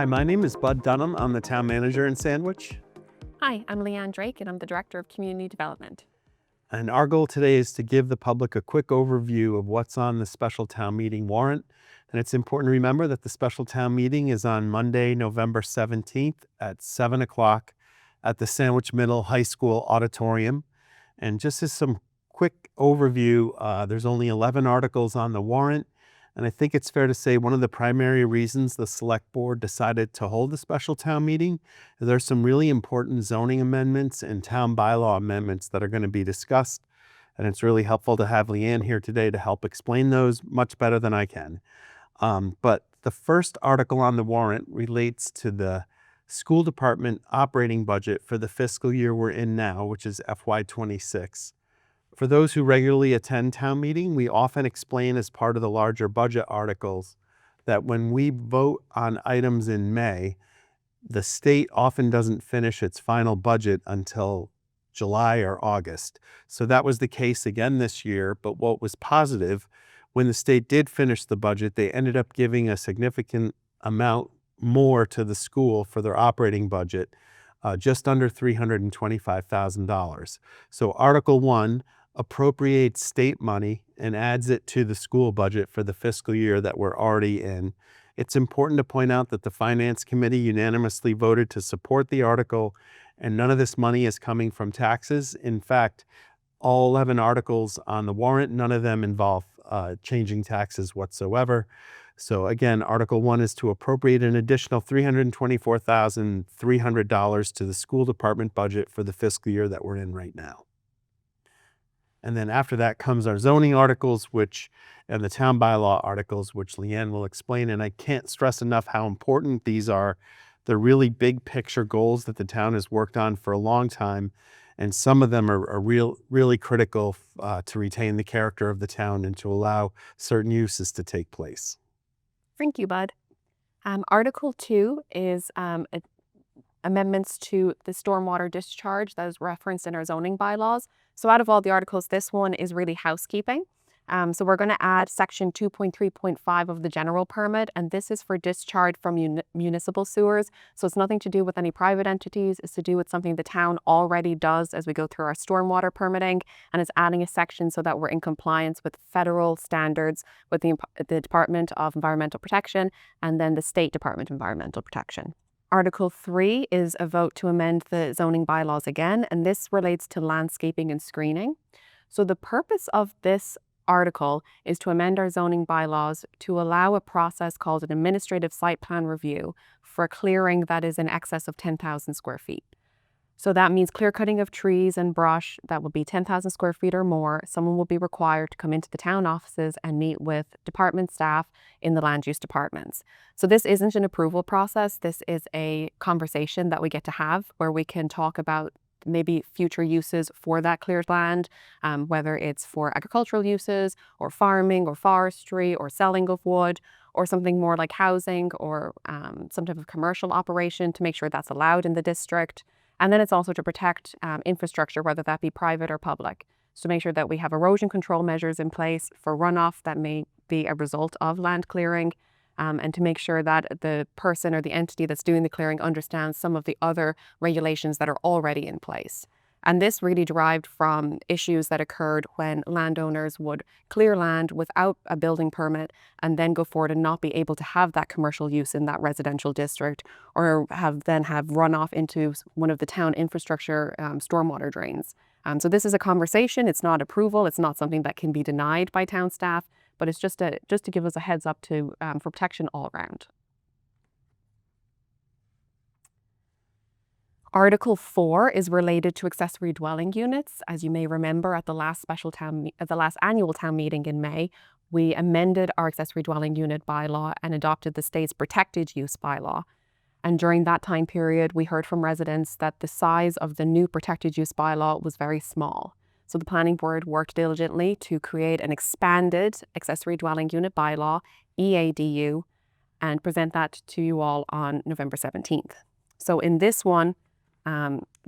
Hi, my name is Bud Dunham. I'm the town manager in Sandwich. Hi, I'm Leanne Drake, and I'm the Director of Community Development. And our goal today is to give the public a quick overview of what's on the special town meeting warrant. And it's important to remember that the special town meeting is on Monday, November 17th at 7 o'clock at the Sandwich Middle High School Auditorium. And just as some quick overview, there's only 11 articles on the warrant. And I think it's fair to say one of the primary reasons the select board decided to hold a special town meeting is there's some really important zoning amendments and town bylaw amendments that are going to be discussed. And it's really helpful to have Leanne here today to help explain those much better than I can. But the first article on the warrant relates to the school department operating budget for the fiscal year we're in now, which is FY26. For those who regularly attend town meeting, we often explain as part of the larger budget articles that when we vote on items in May, the state often doesn't finish its final budget until July or August. So that was the case again this year, but what was positive, when the state did finish the budget, they ended up giving a significant amount more to the school for their operating budget, just under $325,000. So Article 1 appropriates state money and adds it to the school budget for the fiscal year that we're already in. It's important to point out that the Finance Committee unanimously voted to support the article, and none of this money is coming from taxes. In fact, all 11 articles on the warrant, none of them involve changing taxes whatsoever. So again, Article 1 is to appropriate an additional $324,300 to the school department budget for the fiscal year that we're in right now. And then after that comes our zoning articles, and the town bylaw articles, which Leanne will explain. And I can't stress enough how important these are. They're really big picture goals that the town has worked on for a long time. And some of them are really critical to retain the character of the town and to allow certain uses to take place. Thank you, Bud. Article 2 is amendments to the stormwater discharge that is referenced in our zoning bylaws. So out of all the articles, this one is really housekeeping. So we're going to add section 2.3.5 of the general permit, and this is for discharge from municipal sewers. So it's nothing to do with any private entities. It's to do with something the town already does as we go through our stormwater permitting, and it's adding a section so that we're in compliance with federal standards with the Department of Environmental Protection and then the State Department of Environmental Protection. Article 3 is a vote to amend the zoning bylaws again, and this relates to landscaping and screening. So the purpose of this article is to amend our zoning bylaws to allow a process called an administrative site plan review for clearing that is in excess of 10,000 square feet. So that means clear cutting of trees and brush that will be 10,000 square feet or more. Someone will be required to come into the town offices and meet with department staff in the land use departments. So this isn't an approval process. This is a conversation that we get to have where we can talk about maybe future uses for that cleared land, whether it's for agricultural uses or farming or forestry or selling of wood or something more like housing or some type of commercial operation to make sure that's allowed in the district. And then it's also to protect infrastructure, whether that be private or public. So make sure that we have erosion control measures in place for runoff that may be a result of land clearing, and to make sure that the person or the entity that's doing the clearing understands some of the other regulations that are already in place. And this really derived from issues that occurred when landowners would clear land without a building permit and then go forward and not be able to have that commercial use in that residential district, or have runoff into one of the town infrastructure stormwater drains. So this is a conversation. It's not approval. It's not something that can be denied by town staff, but it's just to give us a heads up for protection all around. Article 4 is related to accessory dwelling units. As you may remember, at the last annual town meeting in May, we amended our accessory dwelling unit bylaw and adopted the state's protected use bylaw. And during that time period, we heard from residents that the size of the new protected use bylaw was very small. So the planning board worked diligently to create an expanded accessory dwelling unit bylaw, EADU, and present that to you all on November 17th. So in this one,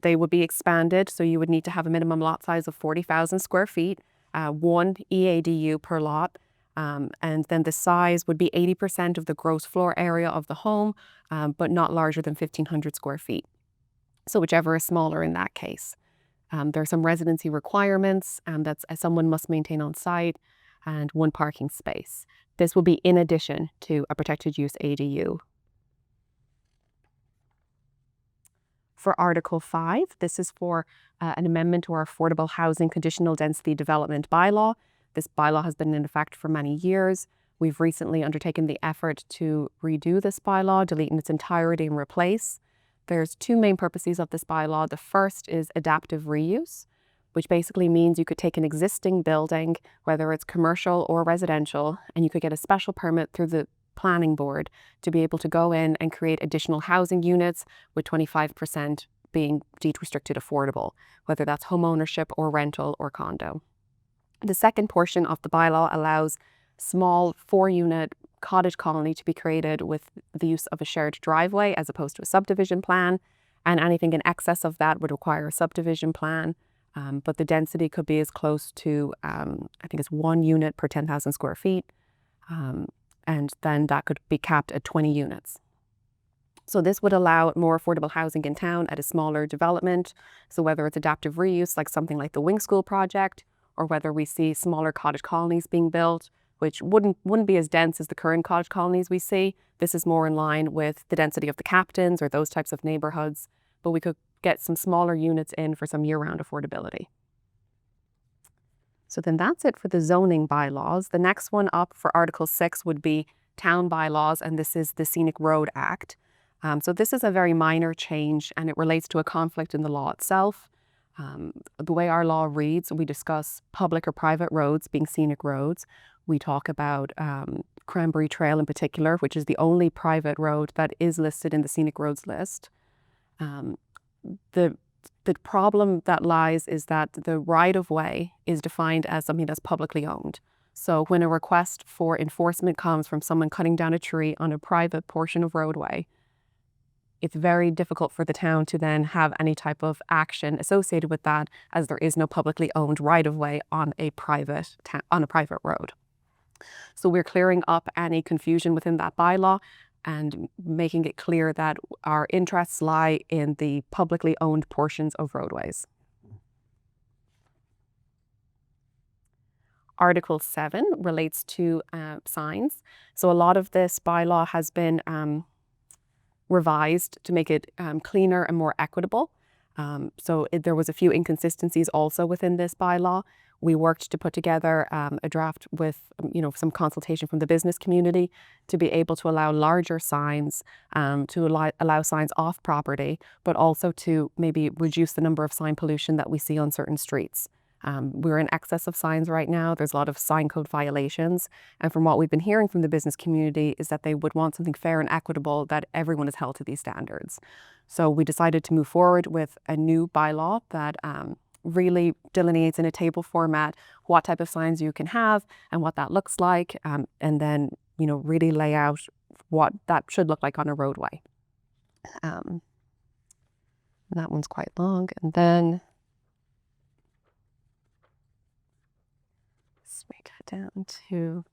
they would be expanded. So you would need to have a minimum lot size of 40,000 square feet, one EADU per lot. And then the size would be 80% of the gross floor area of the home, but not larger than 1,500 square feet. So whichever is smaller in that case. There are some residency requirements that someone must maintain on site, and 1 parking space. This will be in addition to a protected use ADU. For Article 5, this is for an amendment to our Affordable Housing Conditional Density Development bylaw. This bylaw has been in effect for many years. We've recently undertaken the effort to redo this bylaw, delete in its entirety and replace. There's 2 main purposes of this bylaw. The first is adaptive reuse, which basically means you could take an existing building, whether it's commercial or residential, and you could get a special permit through the planning board to be able to go in and create additional housing units, with 25% being deed restricted affordable, whether that's home ownership or rental or condo. The second portion of the bylaw allows small 4-unit cottage colony to be created with the use of a shared driveway as opposed to a subdivision plan, and anything in excess of that would require a subdivision plan. But the density could be as close to, I think it's 1 unit per 10,000 square feet. And then that could be capped at 20 units. So this would allow more affordable housing in town at a smaller development. So whether it's adaptive reuse, like something like the Wing School project, or whether we see smaller cottage colonies being built, which wouldn't be as dense as the current cottage colonies we see. This is more in line with the density of the Captains or those types of neighborhoods, but we could get some smaller units in for some year-round affordability. So then that's it for the zoning bylaws. The next one up for Article 6 would be town bylaws, and this is the Scenic Road Act. So this is a very minor change, and it relates to a conflict in the law itself. The way our law reads, we discuss public or private roads being scenic roads. We talk about Cranberry Trail in particular, which is the only private road that is listed in the scenic roads list. The problem that lies is that the right-of-way is defined as something that's publicly owned. So when a request for enforcement comes from someone cutting down a tree on a private portion of roadway, it's very difficult for the town to then have any type of action associated with that, as there is no publicly owned right-of-way on a private road. So we're clearing up any confusion within that bylaw and making it clear that our interests lie in the publicly owned portions of roadways. Article 7 relates to signs. So a lot of this bylaw has been revised to make it cleaner and more equitable. There was a few inconsistencies also within this bylaw. We worked to put together a draft with some consultation from the business community to be able to allow larger signs, to allow signs off property, but also to maybe reduce the number of sign pollution that we see on certain streets. We're in excess of signs right now. There's a lot of sign code violations. And from what we've been hearing from the business community is that they would want something fair and equitable, that everyone is held to these standards. So we decided to move forward with a new bylaw that really delineates in a table format what type of signs you can have and what that looks like, and then really lay out what that should look like on a roadway. That one's quite long. And then let's make it down to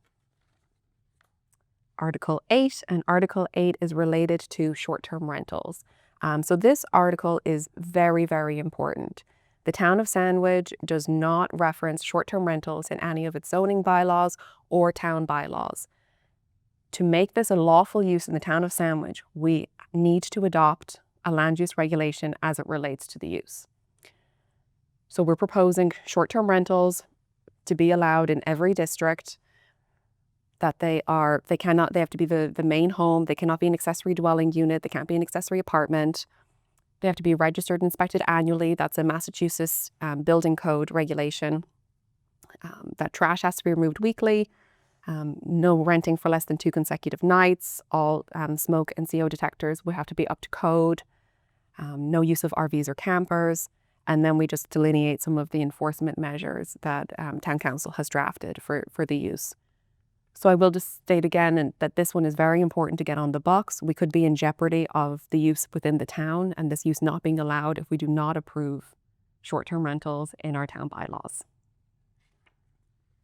Article 8, and Article 8 is related to short-term rentals. So this article is very, very important. The town of Sandwich does not reference short-term rentals in any of its zoning bylaws or town bylaws. To make this a lawful use in the town of Sandwich, we need to adopt a land use regulation as it relates to the use. So we're proposing short-term rentals to be allowed in every district, that they have to be the main home. They cannot be an accessory dwelling unit. They can't be an accessory apartment. They have to be registered and inspected annually. That's a Massachusetts building code regulation. That trash has to be removed weekly. No renting for less than 2 consecutive nights. All smoke and CO detectors would have to be up to code. No use of RVs or campers. And then we just delineate some of the enforcement measures that Town Council has drafted for the use. So I will just state again that this one is very important to get on the books. We could be in jeopardy of the use within the town and this use not being allowed if we do not approve short-term rentals in our town bylaws.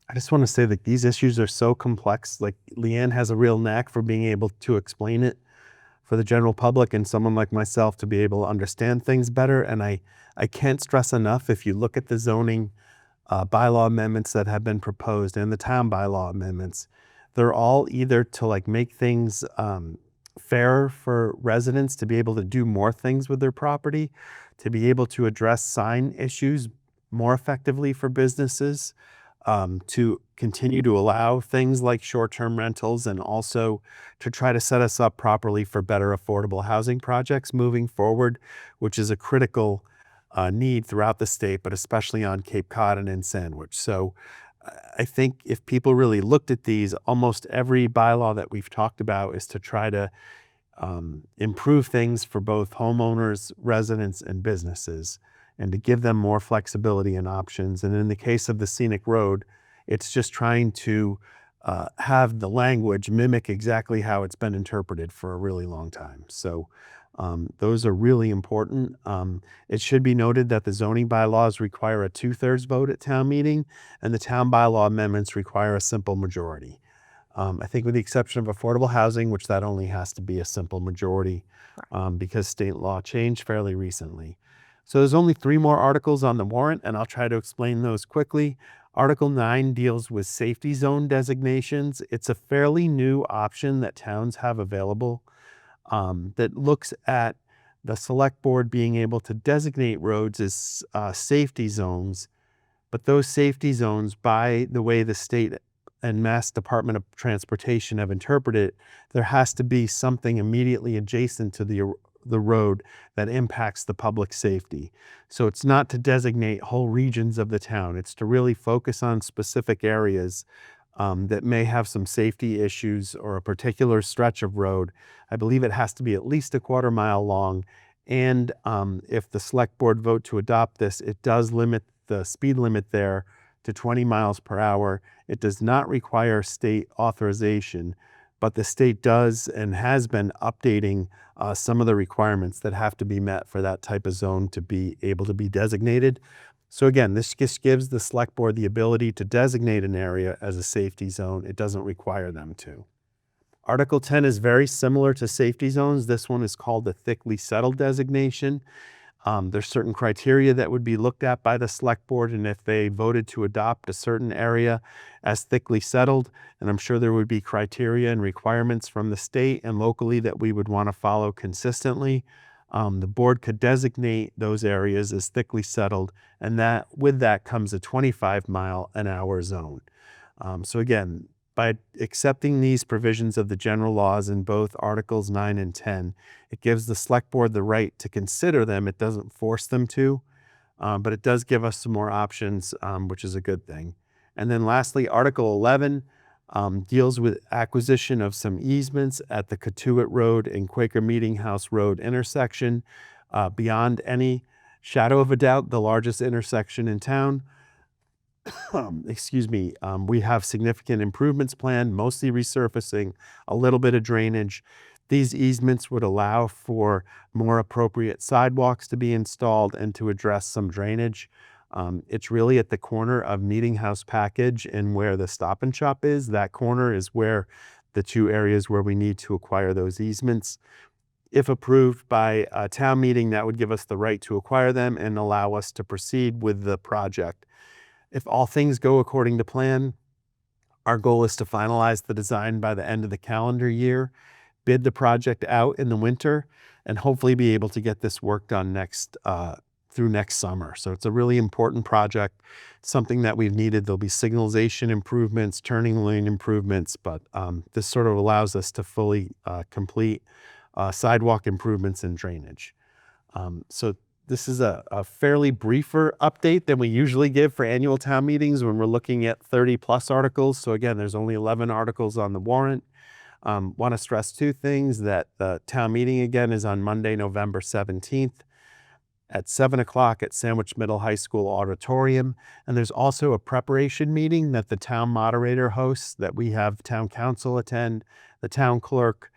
I just want to say that these issues are so complex. Like Leanne has a real knack for being able to explain it for the general public and someone like myself to be able to understand things better. And I can't stress enough, if you look at the zoning bylaw amendments that have been proposed and the town bylaw amendments, they're all either to like make things fairer for residents to be able to do more things with their property, to be able to address sign issues more effectively for businesses, to continue to allow things like short-term rentals, and also to try to set us up properly for better affordable housing projects moving forward, which is a critical need throughout the state, but especially on Cape Cod and in Sandwich. So I think if people really looked at these, almost every bylaw that we've talked about is to try to improve things for both homeowners, residents, and businesses, and to give them more flexibility and options. And in the case of the scenic road, it's just trying to have the language mimic exactly how it's been interpreted for a really long time. So those are really important. It should be noted that the zoning bylaws require a 2/3 vote at town meeting, and the town bylaw amendments require a simple majority. I think with the exception of affordable housing, which that only has to be a simple majority because state law changed fairly recently. So there's only 3 more articles on the warrant, and I'll try to explain those quickly. Article 9 deals with safety zone designations. It's a fairly new option that towns have available that looks at the select board being able to designate roads as safety zones, but those safety zones, by the way the state and Mass Department of Transportation have interpreted it, there has to be something immediately adjacent to the road that impacts the public safety. So it's not to designate whole regions of the town. It's to really focus on specific areas that may have some safety issues or a particular stretch of road. I believe it has to be at least a 1/4 mile long. And if the select board vote to adopt this, it does limit the speed limit there to 20 miles per hour. It does not require state authorization, but the state does and has been updating some of the requirements that have to be met for that type of zone to be able to be designated. So again, this just gives the select board the ability to designate an area as a safety zone. It doesn't require them to. Article 10 is very similar to safety zones. This one is called the thickly settled designation. There's certain criteria that would be looked at by the select board, and if they voted to adopt a certain area as thickly settled, and I'm sure there would be criteria and requirements from the state and locally that we would want to follow consistently, the board could designate those areas as thickly settled, and that with that comes a 25-mile-an-hour zone. So again, by accepting these provisions of the general laws in both Articles 9 and 10, it gives the select board the right to consider them. It doesn't force them to, but it does give us some more options, which is a good thing. And then lastly, Article 11 deals with acquisition of some easements at the Cotuit Road and Quaker Meeting House Road intersection. Beyond any shadow of a doubt, the largest intersection in town. Excuse me, we have significant improvements planned, mostly resurfacing, a little bit of drainage. These easements would allow for more appropriate sidewalks to be installed and to address some drainage. It's really at the corner of Meeting House Package and where the Stop and Shop is. That corner is where the 2 areas where we need to acquire those easements. If approved by a town meeting, that would give us the right to acquire them and allow us to proceed with the project. If all things go according to plan, our goal is to finalize the design by the end of the calendar year, bid the project out in the winter, and hopefully be able to get this work done through next summer. So it's a really important project, something that we've needed. There'll be signalization improvements, turning lane improvements, but this sort of allows us to fully complete sidewalk improvements and drainage. So this is a fairly briefer update than we usually give for annual town meetings when we're looking at 30+ articles. So again, there's only 11 articles on the warrant. Want to stress 2 things: that the town meeting again is on Monday, November 17th at 7 o'clock at Sandwich Middle High School Auditorium. And there's also a preparation meeting that the town moderator hosts that we have town council attend, the town clerk,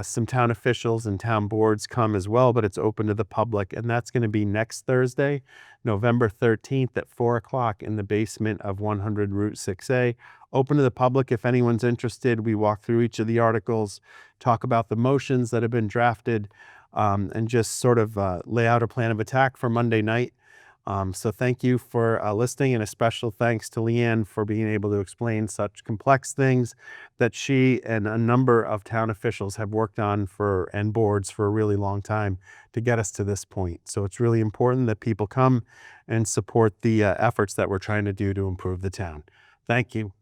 Some town officials and town boards come as well, but it's open to the public. And that's going to be next Thursday, November 13th at 4 o'clock in the basement of 100 Route 6A. Open to the public if anyone's interested. We walk through each of the articles, talk about the motions that have been drafted, and just sort of lay out a plan of attack for Monday night. So thank you for listening, and a special thanks to Leanne for being able to explain such complex things that she and a number of town officials have worked on and boards for a really long time to get us to this point. So it's really important that people come and support the efforts that we're trying to do to improve the town. Thank you.